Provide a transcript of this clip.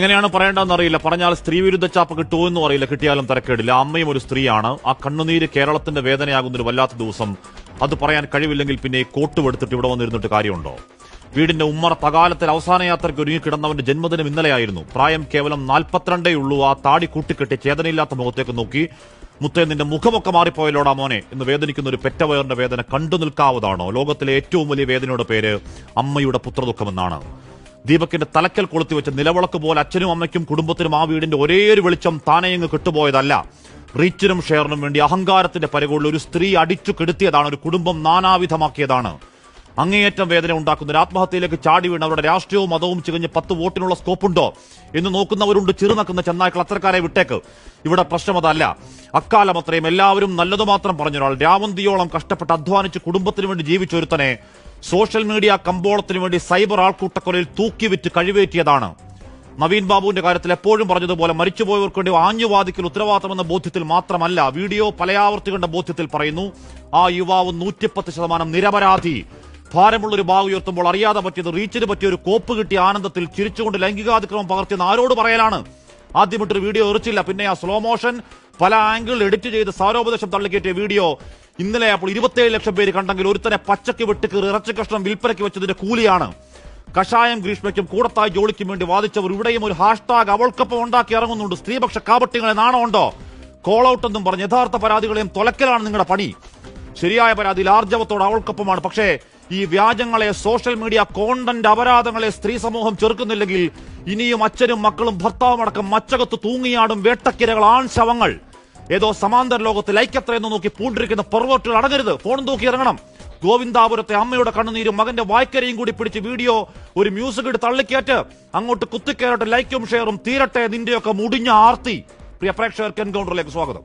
എങ്ങനെയാണ് പറയേണ്ടതെന്ന് അറിയില്ല. പറഞ്ഞാൽ സ്ത്രീവിരുദ്ധ ചാപ്പ് കിട്ടുമോ എന്നും അറിയില്ല. കിട്ടിയാലും തരക്കേടില്ല. അമ്മയും ഒരു സ്ത്രീയാണ്. ആ കണ്ണുനീര് കേരളത്തിന്റെ വേദനയാകുന്നൊരു വല്ലാത്ത ദിവസം. അത് പറയാൻ കഴിവില്ലെങ്കിൽ പിന്നെ കോട്ടുവെടുത്തിട്ട് ഇവിടെ വന്നിരുന്നിട്ട് കാര്യമുണ്ടോ? വീടിന്റെ ഉമ്മറ തകാലത്തിൽ അവസാന യാത്രയ്ക്ക് ഒരുങ്ങിക്കിടന്നവന്റെ ജന്മദിനം ഇന്നലെയായിരുന്നു. പ്രായം കേവലം 42 ഉള്ളൂ. ആ താടി കൂട്ടിക്കെട്ടി ചേതനയില്ലാത്ത മുഖത്തേക്ക് നോക്കി, മുത്തേ നിന്റെ മുഖമൊക്കെ മാറിപ്പോയല്ലോടാ മോനെ എന്ന് വേദനിക്കുന്ന ഒരു പെറ്റവയറിന്റെ വേദന കണ്ടു നിൽക്കാവതാണോ? ലോകത്തിലെ ഏറ്റവും വലിയ വേദനയുടെ പേര് അമ്മയുടെ പുത്രദുഃഖമെന്നാണ്. ദീപകിന്റെ തലക്കൽ കൊളുത്തിവെച്ച നിലവിളക്ക് പോലെ അച്ഛനും അമ്മയ്ക്കും കുടുംബത്തിനും ആ വീടിന്റെ ഒരേയൊരു വെളിച്ചം താനെയങ്ങ് കിട്ടുപോയതല്ല. റീച്ചിനും ഷെയറിനും വേണ്ടി അഹങ്കാരത്തിന്റെ പരകോളിൽ ഒരു സ്ത്രീ അടിച്ചു കെടുത്തിയതാണ്. ഒരു കുടുംബം നാനാവിധമാക്കിയതാണ്. അങ്ങേയറ്റം വേദന ഉണ്ടാക്കുന്ന ഒരു ആത്മഹത്യയിലേക്ക് ചാടി വീണ് അവരുടെ രാഷ്ട്രീയവും മതവും ചികഞ്ഞ് 10 വോട്ടിനുള്ള സ്കോപ്പുണ്ടോ എന്ന് നോക്കുന്നവരുണ്ട്. ചെറുനക്കുന്ന ചെന്നായ്ക്കൾ, അത്തരക്കാരെ വിട്ടേക്ക്. ഇവിടെ പ്രശ്നം അതല്ല. അക്കാലം അത്രയും എല്ലാവരും നല്ലതു മാത്രം പറഞ്ഞൊരാൾ, രാവന്തിയോളം കഷ്ടപ്പെട്ട് അധ്വാനിച്ച് കുടുംബത്തിന് വേണ്ടി ജീവിച്ചൊരുത്തനെ സോഷ്യൽ മീഡിയ കമ്പോളത്തിന് വേണ്ടി സൈബർ ആൾക്കൂട്ടക്കൊലയിൽ തൂക്കിവിറ്റ് കഴിവേറ്റിയതാണ്. നവീൻ ബാബുവിന്റെ കാര്യത്തിൽ എപ്പോഴും പറഞ്ഞതുപോലെ മരിച്ചുപോയവർക്ക് വേണ്ടി ആഞ്ഞുവാദിക്കൽ ഉത്തരവാദിത്തമെന്ന ബോധ്യത്തിൽ മാത്രമല്ല, വീഡിയോ പലയാവർത്തി കണ്ട ബോധ്യത്തിൽ പറയുന്നു. ആ യുവാവ് 110% നിരപരാധി. ഭാരമുള്ളൊരു ബാഗ് ഉയർത്തുമ്പോൾ അറിയാതെ പറ്റിയത്, റീച്ചിന് പറ്റിയ ഒരു കോപ്പ് കിട്ടിയ ആനന്ദത്തിൽ ചിരിച്ചുകൊണ്ട് ലൈംഗികാതിക്രമം പകർത്തിയെന്ന് ആരോട് പറയാനാണ്? ആദ്യമിട്ടൊരു വീഡിയോ എറിച്ചില്ല, പിന്നെ ആ സ്ലോ മോഷൻ പല ആംഗിളിൽ എഡിറ്റ് ചെയ്ത് സാരോപദേശം തള്ളിക്കയറ്റിയ വീഡിയോ ഇന്നലെ അപ്പോൾ 27 ലക്ഷം പേര് കണ്ടെങ്കിൽ ഒരുത്തനെ പച്ചക്ക് വെട്ടിക്കീറി ഇറച്ചി കഷ്ണം വിൽപ്പനയ്ക്ക് വെച്ചതിന്റെ കൂലിയാണ്. കഷായം ഗ്രീഷ്മയ്ക്കും കൂടത്തായി ജോളിക്കും വേണ്ടി വാദിച്ചവർ ഇവിടെയും ഒരു ഹാഷ്ടാഗ് അവൾക്കൊപ്പം ഉണ്ടാക്കി ഇറങ്ങുന്നുണ്ട്. സ്ത്രീപക്ഷ കാപട്യങ്ങളെ നാണമുണ്ടോ? കോൾ ഔട്ട് എന്നും പറഞ്ഞ് യഥാർത്ഥ പരാതികളെയും തൊലക്കലാണ് നിങ്ങളുടെ പണി. ശരിയായ പരാതിയിൽ ആർജവത്തോട് അവൾക്കൊപ്പമാണ്. പക്ഷേ ഈ വ്യാജങ്ങളെ, സോഷ്യൽ മീഡിയ കോണ്ടന്റ് അപരാധങ്ങളെ സ്ത്രീ സമൂഹം ചെറുക്കുന്നില്ലെങ്കിൽ ഇനിയും അച്ഛനും മക്കളും ഭർത്താവുമടക്കം മച്ചകത്ത് തൂങ്ങിയാടും വേട്ടക്കിരകൾ, ആൺ ശവങ്ങൾ. ഏതോ സമാന്തര ലോകത്ത് ലൈക്കത്രയെന്ന് നോക്കി പൂണ്ടിരിക്കുന്ന പെർവേർട്ടുകൾ അടങ്ങരുത്. ഫോണും തൂക്കി ഇറങ്ങണം. ഗോവിന്ദാപുരത്തെ അമ്മയുടെ കണ്ണുനീരും മകന്റെ വായ്ക്കരയും കൂടി പിടിച്ച് വീഡിയോ ഒരു മ്യൂസിക് ഇട്ട് തള്ളിക്കയറ്റ്. അങ്ങോട്ട് കുത്തിക്കയറട്ടെ, ലൈക്കും ഷെയറും തീരട്ടെ നിന്റെയൊക്കെ മുടിഞ്ഞ ആർത്തി. പ്രിയ പ്രേക്ഷകർക്ക് എൻകൗണ്ടറിലേക്ക് സ്വാഗതം.